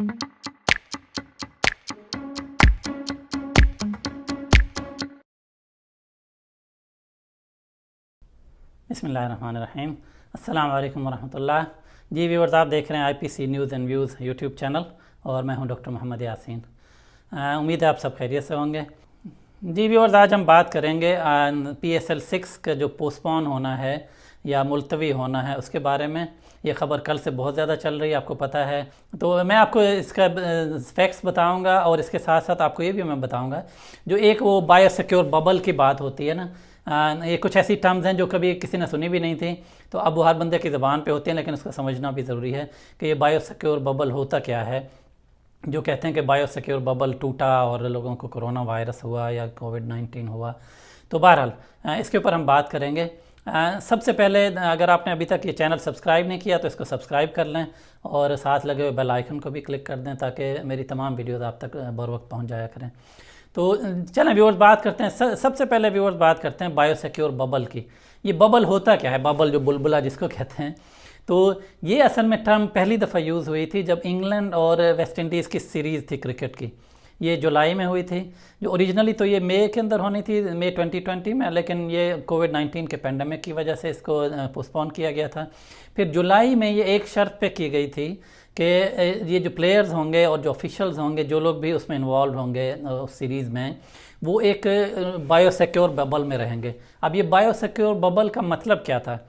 बिस्मिल्लाहिर्रहमानिर्रहीम। अस्सलाम वालेकुम वरहमतुल्लाह। जी व्यूअर्स, आप देख रहे हैं IPC news and views YouTube channel और मैं हूं डॉक्टर मोहम्मद यासीन। उम्मीद है आप सब खैरियत से होंगे। जी व्यूअर्स, आज हम बात करेंगे PSL 6 का जो पोस्टपोन होना है या मुलतवी होना है उसके बारे में। ये ख़बर कल से बहुत ज़्यादा चल रही है, आपको पता है। तो मैं आपको इसका फैक्ट्स बताऊंगा और इसके साथ साथ आपको ये भी मैं बताऊंगा जो एक वो बायोसिक्योर बबल की बात होती है ना। ये कुछ ऐसी टर्म्स हैं जो कभी किसी ने सुनी भी नहीं थी, तो अब वो हर बंदे की ज़बान पे होती हैं, लेकिन उसको समझना भी ज़रूरी है कि ये बायोसिक्योर बबल होता क्या है। जो कहते हैं कि बायोसिक्योर बबल टूटा और लोगों को कोरोना वायरस हुआ या कोविड-19 हुआ। तो बहरहाल इसके ऊपर हम बात करेंगे। सबसे पहले अगर आपने अभी तक ये चैनल सब्सक्राइब नहीं किया तो इसको सब्सक्राइब कर लें और साथ लगे हुए बेल आइकन को भी क्लिक कर दें ताकि मेरी तमाम वीडियोज़ आप तक बर वक्त पहुँच जाया करें। तो चलें व्यूअर्स, बात करते हैं। सबसे पहले व्यूअर्स बात करते हैं बायोसिक्योर बबल की। ये बबल होता क्या है, बबल जो बुलबुला जिसको कहते हैं। तो ये असल में टर्म पहली दफ़ा यूज़ हुई थी जब इंग्लैंड और वेस्ट इंडीज़ की सीरीज़ थी क्रिकेट की। ये जुलाई में हुई थी। जो ओरिजिनली तो ये मई के अंदर होनी थी, मई 2020 में, लेकिन ये कोविड-19 के पेंडेमिक की वजह से इसको पोस्टपोन किया गया था। फिर जुलाई में ये एक शर्त पे की गई थी कि ये जो प्लेयर्स होंगे और जो ऑफिशियल्स होंगे, जो लोग भी उसमें इन्वॉल्व होंगे उस सीरीज़ में, वो एक बायोसिक्योर बबल में रहेंगे। अब ये बायोसिक्योर बबल का मतलब क्या था?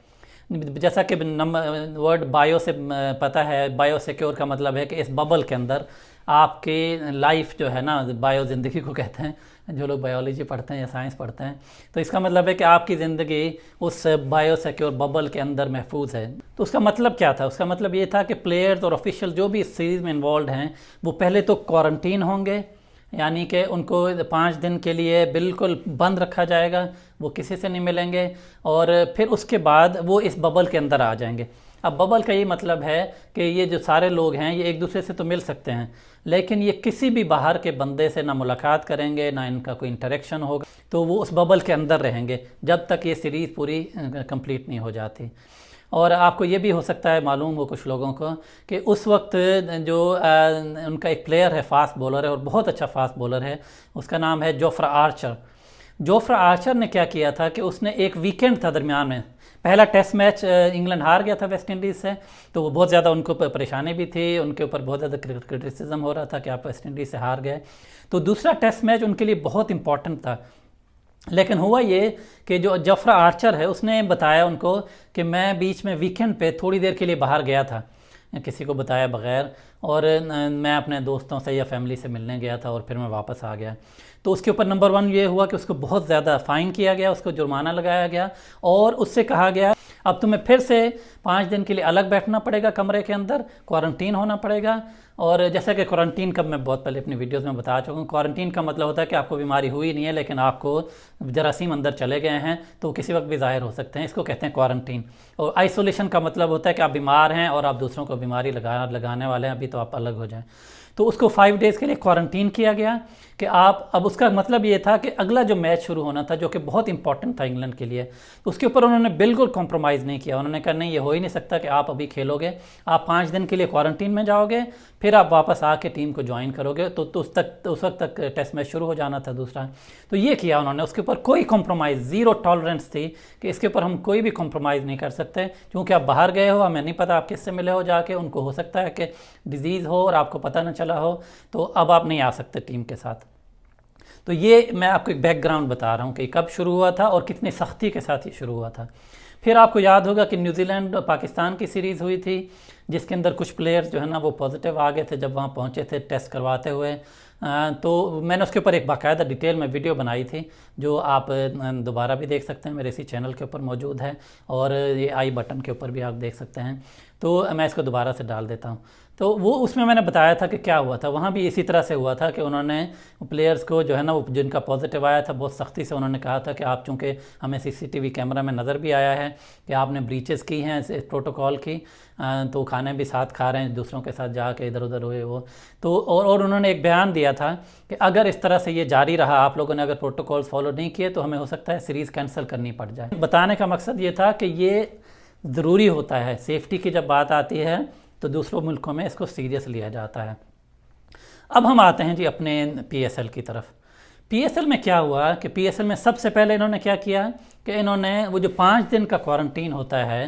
जैसा कि वर्ड बायो से पता है, बायोसिक्योर का मतलब है कि इस बबल के अंदर आपकी लाइफ जो है ना, बायो ज़िंदगी को कहते हैं जो लोग बायोलॉजी पढ़ते हैं या साइंस पढ़ते हैं। तो इसका मतलब है कि आपकी ज़िंदगी उस बायोसिक्योर बबल के अंदर महफूज है। तो उसका मतलब क्या था? उसका मतलब ये था कि प्लेयर्स और ऑफिशियल जो भी इस सीरीज़ में इन्वॉल्व हैं वो पहले तो क्वारंटीन होंगे, यानी कि उनको 5 दिन के लिए बिल्कुल बंद रखा जाएगा, वो किसी से नहीं मिलेंगे और फिर उसके बाद वो इस बबल के अंदर आ जाएंगे। अब बबल का ये मतलब है कि ये जो सारे लोग हैं ये एक दूसरे से तो मिल सकते हैं, लेकिन ये किसी भी बाहर के बंदे से ना मुलाकात करेंगे, ना इनका कोई इंटरेक्शन होगा। तो वो उस बबल के अंदर रहेंगे जब तक ये सीरीज़ पूरी कंप्लीट नहीं हो जाती। और आपको ये भी हो सकता है मालूम हो कुछ लोगों को कि उस वक्त जो उनका एक प्लेयर है, फास्ट बॉलर है और बहुत अच्छा फास्ट बॉलर है, उसका नाम है जोफ्रा आर्चर। जोफ्रा आर्चर ने क्या किया था कि उसने एक वीकेंड था दरमियान में, पहला टेस्ट मैच इंग्लैंड हार गया था वेस्ट इंडीज़ से, तो वो बहुत ज़्यादा उनको परेशानी भी थी, उनके ऊपर बहुत ज़्यादा क्रिटिसिज्म हो रहा था कि आप वेस्ट इंडीज़ से हार गए। तो दूसरा टेस्ट मैच उनके लिए बहुत इंपॉर्टेंट था। लेकिन हुआ ये कि जो जोफ्रा आर्चर है उसने बताया उनको कि मैं बीच में वीकेंड पे थोड़ी देर के लिए बाहर गया था किसी को बताया बगैर, और मैं अपने दोस्तों से या फैमिली से मिलने गया था और फिर मैं वापस आ गया। तो उसके ऊपर नंबर 1 ये हुआ कि उसको बहुत ज़्यादा फ़ाइन किया गया, उसको जुर्माना लगाया गया और उससे कहा गया अब तुम्हें फिर से 5 दिन के लिए अलग बैठना पड़ेगा, कमरे के अंदर क्वारंटीन होना पड़ेगा। और जैसा कि क्वारंटीन का मैं बहुत पहले अपनी वीडियोस में बता चुका हूँ, क्वारंटीन का मतलब होता है कि आपको बीमारी हुई नहीं है लेकिन आपको जरासीम अंदर चले गए हैं, तो किसी वक्त भी ज़ाहिर हो सकते हैं, इसको कहते हैं क्वारंटीन। और आइसोलेशन का मतलब होता है कि आप बीमार हैं और आप दूसरों को बीमारी लगाने वाले हैं, अभी तो आप अलग हो जाएं। तो उसको 5 डेज़ के लिए क्वारंटीन किया गया कि आप, अब उसका मतलब ये था कि अगला जो मैच शुरू होना था जो कि बहुत इंपॉर्टेंट था इंग्लैंड के लिए, तो उसके ऊपर उन्होंने बिल्कुल कॉम्प्रोमाइज़ नहीं किया। उन्होंने कहा नहीं, ये हो ही नहीं सकता कि आप अभी खेलोगे, आप 5 दिन के लिए क्वारंटीन में जाओगे, फिर आप वापस आके टीम को ज्वाइन करोगे। तो उस वक्त तक टेस्ट मैच शुरू हो जाना था दूसरा। तो ये किया उन्होंने, उसके ऊपर कोई कॉम्प्रोमाइज़, ज़ीरो टॉलरेंस थी कि इसके ऊपर हम कोई भी कॉम्प्रोमाइज़ नहीं कर सकते, क्योंकि आप बाहर गए हो, हमें नहीं पता आप किससे मिले हो जाके, उनको हो सकता है कि डिजीज़ हो और आपको पता ना चला हो, तो अब आप नहीं आ सकते टीम के साथ। तो ये मैं आपको एक बैकग्राउंड बता रहा हूँ कि कब शुरू हुआ था और कितनी सख्ती के साथ ये शुरू हुआ था। फिर आपको याद होगा कि न्यूजीलैंड पाकिस्तान की सीरीज़ हुई थी जिसके अंदर कुछ प्लेयर्स जो है ना वो पॉजिटिव आ गए थे जब वहाँ पहुँचे थे टेस्ट करवाते हुए। तो मैंने उसके ऊपर एक बाकायदा डिटेल में वीडियो बनाई थी जो आप दोबारा भी देख सकते हैं, मेरे इसी चैनल के ऊपर मौजूद है और ये आई बटन के ऊपर भी आप देख सकते हैं। तो मैं इसको दोबारा से डाल देता हूँ। तो वो उसमें मैंने बताया था कि क्या हुआ था, वहाँ भी इसी तरह से हुआ था कि उन्होंने प्लेयर्स को जो है ना वो जिनका पॉजिटिव आया था बहुत सख्ती से उन्होंने कहा था कि आप, चूँकि हमें CCTV कैमरा में नज़र भी आया है कि आपने ब्रीचेस की हैं इस प्रोटोकॉल की, तो खाने भी साथ खा रहे हैं दूसरों के साथ जाके इधर उधर हुए वो। तो और उन्होंने एक बयान दिया था कि अगर इस तरह से ये जारी रहा, आप लोगों ने अगर प्रोटोकॉल्स फॉलो नहीं किए, तो हमें हो सकता है सीरीज़ कैंसिल करनी पड़ जाए। बताने का मकसद ये था कि ये ज़रूरी होता है, सेफ्टी की जब बात आती है तो दूसरों मुल्कों में इसको सीरियस लिया जाता है। अब हम आते हैं जी अपने PSL की तरफ। PSL में क्या हुआ कि PSL में सबसे पहले इन्होंने क्या किया कि इन्होंने वो जो 5 दिन का क्वारंटीन होता है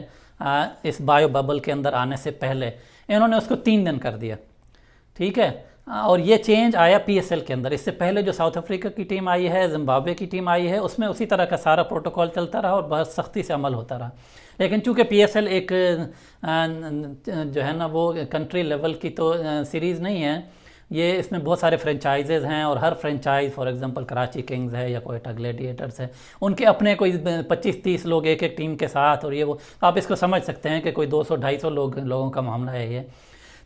इस बायो बबल के अंदर आने से पहले, इन्होंने उसको 3 दिन कर दिया। ठीक है, और ये चेंज आया PSL के अंदर। इससे पहले जो साउथ अफ्रीका की टीम आई है, जिम्बाब्वे की टीम आई है, उसमें उसी तरह का सारा प्रोटोकॉल चलता रहा और बहुत सख्ती से अमल होता रहा। लेकिन चूंकि PSL एक जो है ना वो कंट्री लेवल की तो सीरीज़ नहीं है, ये इसमें बहुत सारे फ्रेंचाइजेज़ हैं और हर franchise for example Karachi kings है या कोयटा ग्लैडिएटर्स है, उनके अपने कोई 25-30 लोग एक एक टीम के साथ, और ये वो आप इसको समझ सकते हैं कि कोई 200-250 लोगों का मामला है ये।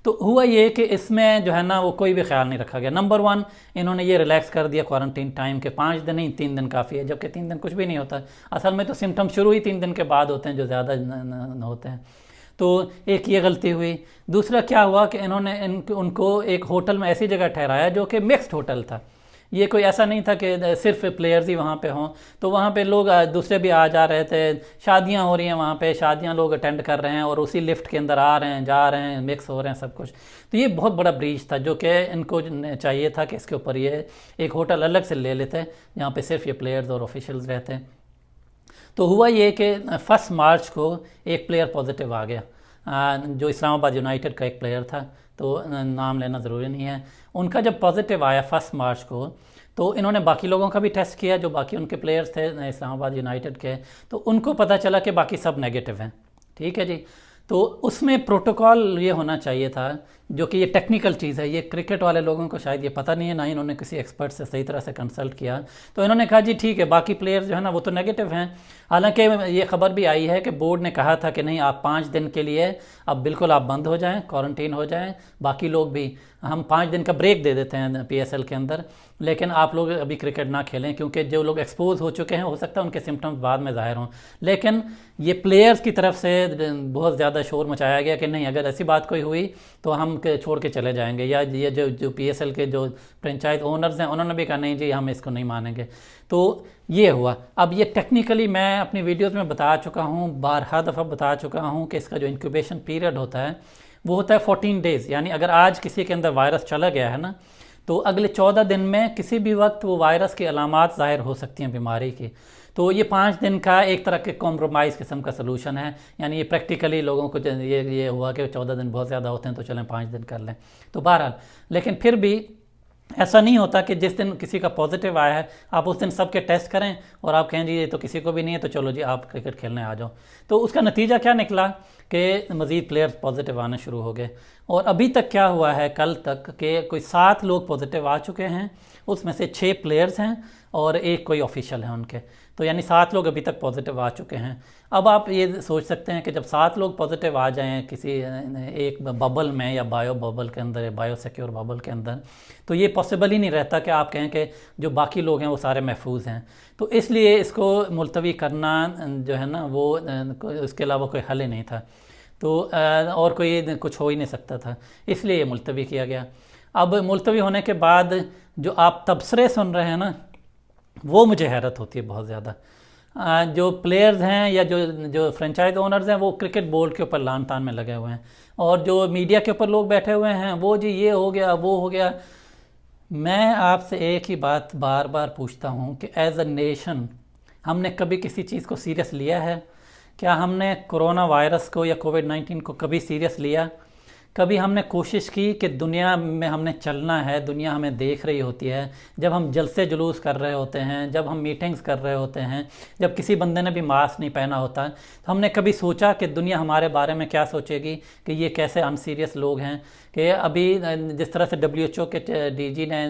तो हुआ ये कि इसमें जो है ना वो कोई भी ख्याल नहीं रखा गया। नंबर 1, इन्होंने ये रिलैक्स कर दिया क्वारंटीन टाइम के 5 दिन नहीं 3 दिन काफ़ी है, जबकि 3 दिन कुछ भी नहीं होता। असल में तो सिम्टम शुरू ही 3 दिन के बाद होते हैं जो ज़्यादा होते हैं। तो एक ये गलती हुई। दूसरा क्या हुआ कि इन्होंने उनको एक होटल में ऐसी जगह ठहराया जो कि मिक्स्ड होटल था। ये कोई ऐसा नहीं था कि सिर्फ प्लेयर्स ही वहाँ पे हों, तो वहाँ पे लोग दूसरे भी आ जा रहे थे। शादियाँ हो रही हैं वहाँ पे, शादियाँ लोग अटेंड कर रहे हैं और उसी लिफ्ट के अंदर आ रहे हैं, जा रहे हैं, मिक्स हो रहे हैं सब कुछ। तो ये बहुत बड़ा ब्रीच था जो कि इनको चाहिए था कि इसके ऊपर ये एक होटल अलग से ले लेते जहाँ पे सिर्फ ये प्लेयर्स और ऑफिशियल्स रहते हैं। तो हुआ ये कि 1 मार्च को एक प्लेयर पॉजिटिव आ गया, जो इस्लामाबाद यूनाइटेड का एक प्लेयर था, तो नाम लेना ज़रूरी नहीं है। उनका जब पॉजिटिव आया 1 मार्च को, तो इन्होंने बाकी लोगों का भी टेस्ट किया जो बाकी उनके प्लेयर्स थे इस्लामाबाद यूनाइटेड के, तो उनको पता चला कि बाकी सब नेगेटिव हैं। ठीक है जी। तो उसमें प्रोटोकॉल ये होना चाहिए था, जो कि ये टेक्निकल चीज़ है, ये क्रिकेट वाले लोगों को शायद ये पता नहीं है, ना ही इन्होंने किसी एक्सपर्ट से सही तरह से कंसल्ट किया। तो इन्होंने कहा जी ठीक है, बाकी प्लेयर्स जो है ना वो तो नेगेटिव हैं। हालांकि ये खबर भी आई है कि बोर्ड ने कहा था कि नहीं, आप 5 दिन के लिए अब बिल्कुल आप बंद हो जाएं, क्वारंटीन हो जाएं, बाकी लोग भी, हम 5 दिन का ब्रेक दे देते हैं PSL के अंदर, लेकिन आप लोग अभी क्रिकेट ना खेलें, क्योंकि जो लोग एक्सपोज हो चुके हैं हो सकता है उनके सिम्टम्स बाद में ज़ाहिर हों। लेकिन ये प्लेयर्स की तरफ से बहुत ज़्यादा शोर मचाया गया कि नहीं, अगर ऐसी बात कोई हुई तो हम छोड़ के चले जाएंगे, या ये जो PSL के जो फ्रेंचाइज ओनर्स हैं उन्होंने भी कहा नहीं जी हम इसको नहीं मानेंगे। तो ये हुआ। अब ये टेक्निकली मैं अपनी वीडियोज़ में बता चुका हूँ, बारहा दफ़ा बता चुका हूँ कि इसका जो इंक्यूबेशन पीरियड होता है वो होता है 14 डेज़। यानी अगर आज किसी के अंदर वायरस चला गया है ना, तो अगले 14 दिन में किसी भी वक्त वो वायरस की अलामात ज़ाहिर हो सकती हैं बीमारी की। तो ये 5 दिन का एक तरह के कॉम्प्रोमाइज़ किस्म का सलूशन है। यानी ये प्रैक्टिकली लोगों को ये हुआ कि 14 दिन बहुत ज़्यादा होते हैं तो चलें 5 दिन कर लें। तो बहरहाल, लेकिन फिर भी ऐसा नहीं होता कि जिस दिन किसी का पॉजिटिव आया है आप उस दिन सबके टेस्ट करें और आप कहें जी ये तो किसी को भी नहीं है तो चलो जी आप क्रिकेट खेलने आ जाओ। तो उसका नतीजा क्या निकला कि मज़ीद प्लेयर्स पॉजिटिव आने शुरू हो गए। और अभी तक क्या हुआ है, कल तक के कोई 7 लोग पॉजिटिव आ चुके हैं, उसमें से 6 प्लेयर्स हैं और एक कोई ऑफिशियल है उनके। तो यानी 7 लोग अभी तक पॉजिटिव आ चुके हैं। अब आप ये सोच सकते हैं कि जब 7 लोग पॉजिटिव आ जाएं किसी एक बबल में या बायो बबल के अंदर या बायो सिक्योर बबल के अंदर, तो ये पॉसिबल ही नहीं रहता कि आप कहें कि जो बाकी लोग हैं वो सारे महफूज हैं। तो इसलिए इसको मुलतवी करना जो है ना वो उसके अलावा कोई हल ही नहीं था। तो और कोई कुछ हो ही नहीं सकता था, इसलिए ये मुलतवी किया गया। अब मुलतवी होने के बाद जो आप तबसरे सुन रहे हैं ना, वो मुझे हैरत होती है बहुत ज़्यादा। जो प्लेयर्स हैं या जो फ्रेंचाइज ओनर्स हैं वो क्रिकेट बोर्ड के ऊपर लान तान में लगे हुए हैं, और जो मीडिया के ऊपर लोग बैठे हुए हैं वो जी ये हो गया वो हो गया। मैं आपसे एक ही बात बार बार पूछता हूँ कि एज अ नेशन हमने कभी किसी चीज़ को सीरियस लिया है? क्या हमने कोरोना वायरस को या कोविड-19 को कभी सीरियस लिया? कभी हमने कोशिश की कि दुनिया में हमने चलना है, दुनिया हमें देख रही होती है, जब हम जलसे जुलूस कर रहे होते हैं, जब हम मीटिंग्स कर रहे होते हैं, जब किसी बंदे ने भी मास्क नहीं पहना होता, तो हमने कभी सोचा कि दुनिया हमारे बारे में क्या सोचेगी, कि ये कैसे अनसीरियस लोग हैं। कि अभी जिस तरह से WHO के DG ने,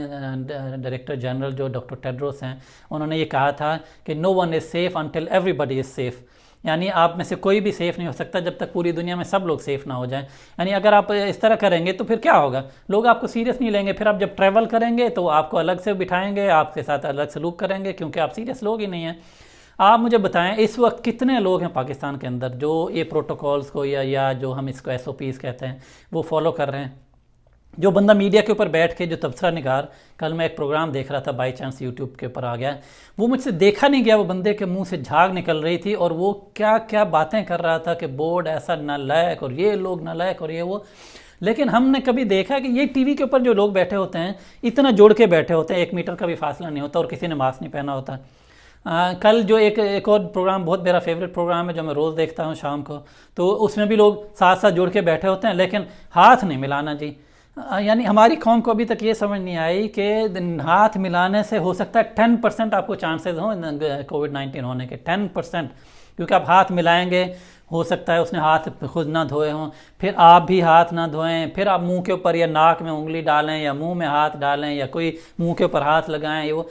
डायरेक्टर जनरल जो डॉक्टर टेड्रोस हैं, उन्होंने ये कहा था कि no one is safe until everybody is safe. यानी आप में से कोई भी सेफ़ नहीं हो सकता जब तक पूरी दुनिया में सब लोग सेफ़ ना हो जाएं। यानी अगर आप इस तरह करेंगे तो फिर क्या होगा, लोग आपको सीरियस नहीं लेंगे। फिर आप जब ट्रैवल करेंगे तो आपको अलग से बिठाएंगे, आपके साथ अलग सलूक करेंगे, क्योंकि आप सीरियस लोग ही नहीं हैं। आप मुझे बताएं इस वक्त कितने लोग हैं पाकिस्तान के अंदर जो ये प्रोटोकॉल्स को या जो हम इसको SOPs कहते हैं वो फॉलो कर रहे हैं? जो बंदा मीडिया के ऊपर बैठ के जो तबसरा निगार, कल मैं एक प्रोग्राम देख रहा था, बाई चांस यूट्यूब के ऊपर आ गया, वो मुझसे देखा नहीं गया, वो बंदे के मुंह से झाग निकल रही थी और वो क्या क्या बातें कर रहा था कि बोर्ड ऐसा नालायक और ये लोग नालायक और ये वो। लेकिन हमने कभी देखा कि ये टीवी के ऊपर जो लोग बैठे होते हैं इतना जोड़ के बैठे होते हैं, 1 मीटर का भी फासला नहीं होता और किसी ने मास्क नहीं पहना होता। कल जो एक और प्रोग्राम बहुत मेरा फेवरेट प्रोग्राम है जो मैं रोज़ देखता हूँ शाम को, तो उसमें भी लोग साथ साथ जुड़ के बैठे होते हैं लेकिन हाथ नहीं मिलाना जी। यानी हमारी कौम को अभी तक ये समझ नहीं आई कि हाथ मिलाने से हो सकता है 10% आपको चांसेस हों कोविड-19 होने के, 10%, क्योंकि आप हाथ मिलाएंगे, हो सकता है उसने हाथ खुद ना धोए हों, फिर आप भी हाथ ना धोएं, फिर आप मुंह के ऊपर या नाक में उंगली डालें या मुंह में हाथ डालें या कोई मुंह के ऊपर हाथ लगाएं, ये वो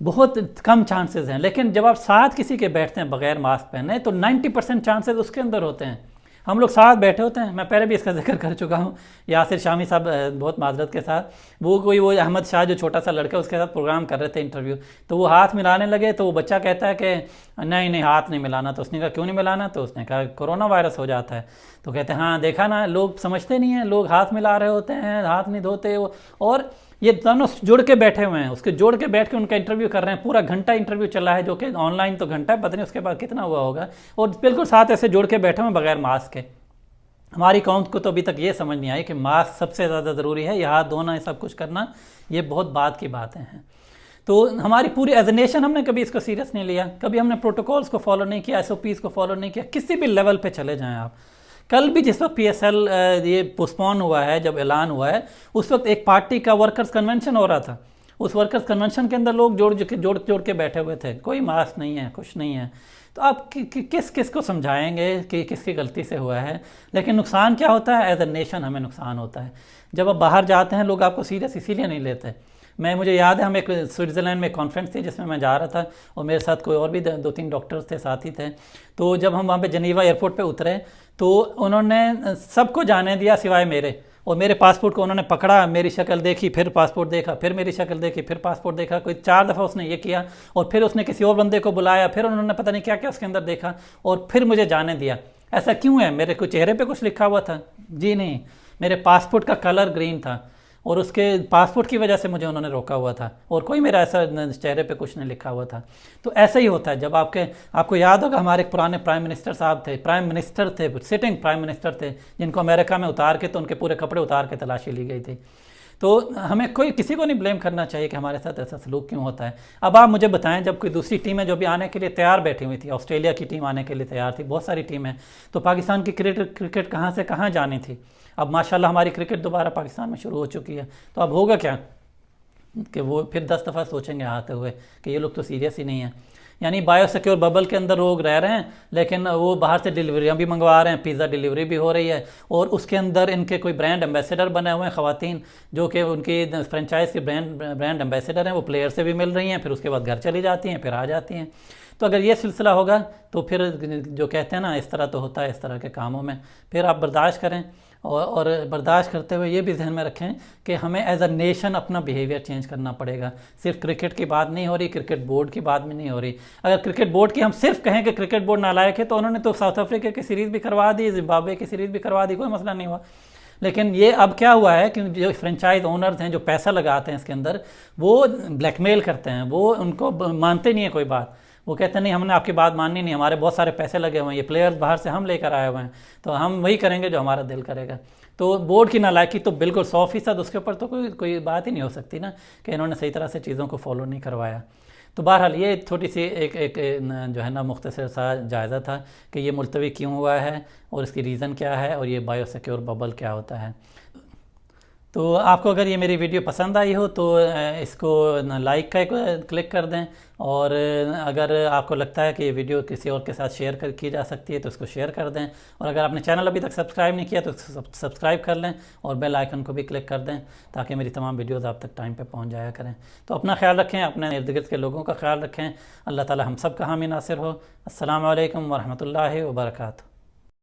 बहुत कम चांसेस हैं। लेकिन जब आप साथ किसी के बैठते हैं बगैर मास्क पहने तो 90% चांसेस उसके अंदर होते हैं। हम लोग साथ बैठे होते हैं, मैं पहले भी इसका जिक्र कर चुका हूँ, यासिर शामी साहब बहुत माजरत के साथ, वो अहमद शाह जो छोटा सा लड़का उसके साथ प्रोग्राम कर रहे थे इंटरव्यू, तो वो हाथ मिलाने लगे तो वो बच्चा कहता है कि नहीं नहीं हाथ नहीं मिलाना, तो उसने कहा क्यों नहीं मिलाना, तो उसने कहा कोरोना वायरस हो जाता है। तो कहते हैं हाँ देखा ना, लोग समझते नहीं हैं, लोग हाथ मिला रहे होते हैं, हाथ नहीं धोते वो, और ये दोनों जुड़ के बैठे हुए हैं, उसके जोड़ के बैठ के उनका इंटरव्यू कर रहे हैं, पूरा घंटा इंटरव्यू चला है, जो कि ऑनलाइन तो घंटा पता नहीं उसके बाद कितना हुआ होगा, और बिल्कुल साथ ऐसे जोड़ के बैठे हुए बगैर मास्क के। हमारी कौम को तो अभी तक ये समझ नहीं आई कि मास्क सबसे ज़्यादा ज़रूरी है, ये हाथ धोना, ये सब कुछ करना, ये बहुत बाद की बातें हैं। तो हमारी पूरी एज ए नेशन हमने कभी इसको सीरियस नहीं लिया, कभी हमने प्रोटोकॉल्स को फॉलो नहीं किया, SOPs को फॉलो नहीं किया, किसी भी लेवल पे चले जाएं आप। कल भी जिस वक्त PSL ये पोस्टपोन हुआ है, जब ऐलान हुआ है, उस वक्त एक पार्टी का वर्कर्स कन्वेंशन हो रहा था, उस वर्कर्स कन्वेंशन के अंदर लोग जोड़ के बैठे हुए थे, कोई मास्क नहीं है, कुछ नहीं है। तो आप किस किस को समझाएंगे कि किसकी गलती से हुआ है। लेकिन नुकसान क्या होता है, एज ए नेशन हमें नुकसान होता है। जब आप बाहर जाते हैं लोग आपको सीरियस इसीलिए नहीं लेते। मुझे याद है हम एक स्विट्ज़रलैंड में कॉन्फ्रेंस थी जिसमें मैं जा रहा था और मेरे साथ कोई और भी 2-3 डॉक्टर्स थे, साथी थे। तो जब हम वहाँ पे जनीवा एयरपोर्ट पे उतरे तो उन्होंने सबको जाने दिया सिवाय मेरे, और मेरे पासपोर्ट को उन्होंने पकड़ा, मेरी शक्ल देखी, फिर पासपोर्ट देखा, फिर मेरी शक्ल देखी, फिर पासपोर्ट देखा, कोई 4 दफ़ा उसने ये किया, और फिर उसने किसी और बंदे को बुलाया, फिर उन्होंने पता नहीं क्या क्या उसके अंदर देखा और फिर मुझे जाने दिया। ऐसा क्यों है? मेरे को चेहरे पे कुछ लिखा हुआ था? जी नहीं, मेरे पासपोर्ट का कलर ग्रीन था और उसके पासपोर्ट की वजह से मुझे उन्होंने रोका हुआ था, और कोई मेरा ऐसा चेहरे पे कुछ नहीं लिखा हुआ था। तो ऐसा ही होता है जब आपको याद होगा हमारे पुराने प्राइम मिनिस्टर साहब थे, सिटिंग प्राइम मिनिस्टर थे, जिनको अमेरिका में उतार के तो उनके पूरे कपड़े उतार के तलाशी ली गई थी। तो हमें किसी को नहीं ब्लेम करना चाहिए कि हमारे साथ ऐसा सलूक क्यों होता है। अब आप मुझे बताएं, जब कोई दूसरी टीम है जो भी आने के लिए तैयार बैठी हुई थी, ऑस्ट्रेलिया की टीम आने के लिए तैयार थी, बहुत सारी टीम है, तो पाकिस्तान की क्रिकेट कहाँ से कहाँ जानी थी। अब माशाल्लाह हमारी क्रिकेट दोबारा पाकिस्तान में शुरू हो चुकी है, तो अब होगा क्या कि वो फिर 10 दफ़ा सोचेंगे आते हुए कि ये लोग तो सीरियस ही नहीं है। यानी बायोसिक्योर बबल के अंदर लोग रह रहे हैं, लेकिन वो बाहर से डिलीवरियाँ भी मंगवा रहे हैं, पिज़्ज़ा डिलीवरी भी हो रही है, और उसके अंदर इनके कोई ब्रांड एम्बेसडर बने हुए हैं ख़वातीन, जो कि उनकी फ्रेंचाइज के ब्रांड एम्बेसडर हैं, वो प्लेयर से भी मिल रही हैं, फिर उसके बाद घर चली जाती हैं, फिर आ जाती हैं। तो अगर ये सिलसिला होगा तो फिर जो कहते हैं ना, इस तरह तो होता है इस तरह के कामों में, फिर आप बर्दाश्त करें, और बर्दाश्त करते हुए ये भी ध्यान में रखें कि हमें एज अ नेशन अपना बिहेवियर चेंज करना पड़ेगा। सिर्फ क्रिकेट की बात नहीं हो रही, क्रिकेट बोर्ड की बात भी नहीं हो रही। अगर क्रिकेट बोर्ड की हम सिर्फ कहें कि क्रिकेट बोर्ड नालायक है, तो उन्होंने तो साउथ अफ्रीका की सीरीज़ भी करवा दी, जिम्बाब्वे की सीरीज़ भी करवा दी, कोई मसला नहीं हुआ। लेकिन ये अब क्या हुआ है कि जो फ्रेंचाइज ओनर्स हैं, जो पैसा लगाते हैं इसके अंदर, वो ब्लैकमेल करते हैं, वो उनको मानते नहीं है कोई बात, वो कहते हैं नहीं हमने आपकी बात माननी नहीं, हमारे बहुत सारे पैसे लगे हुए हैं, ये प्लेयर्स बाहर से हम लेकर आए हुए हैं, तो हम वही करेंगे जो हमारा दिल करेगा। तो बोर्ड की नालायकी तो बिल्कुल 100%, उसके ऊपर तो कोई बात ही नहीं हो सकती ना कि इन्होंने सही तरह से चीज़ों को फॉलो नहीं करवाया। तो बहरहाल ये छोटी सी एक जो है ना मुख्तसर सा जायज़ा था कि ये मुलतवी क्यों हुआ है और इसकी रीज़न क्या है, और ये बायोसिक्योर बबल क्या होता है। तो आपको अगर ये मेरी वीडियो पसंद आई हो तो इसको लाइक का क्लिक कर दें, और अगर आपको लगता है कि ये वीडियो किसी और के साथ शेयर की जा सकती है तो इसको शेयर कर दें, और अगर आपने चैनल अभी तक सब्सक्राइब नहीं किया तो सब्सक्राइब कर लें और बेल आइकन को भी क्लिक कर दें, ताकि मेरी तमाम वीडियोज़ आप तक टाइम पे पहुंच जाया करें। तो अपना ख्याल रखें, अपने इर्द गिर्द के लोगों का ख्याल रखें। अल्लाह ताला हम सब का हामी नासिर हो। अस्सलामु अलैकुम वरहमतुल्लाहि वबरकातुहू।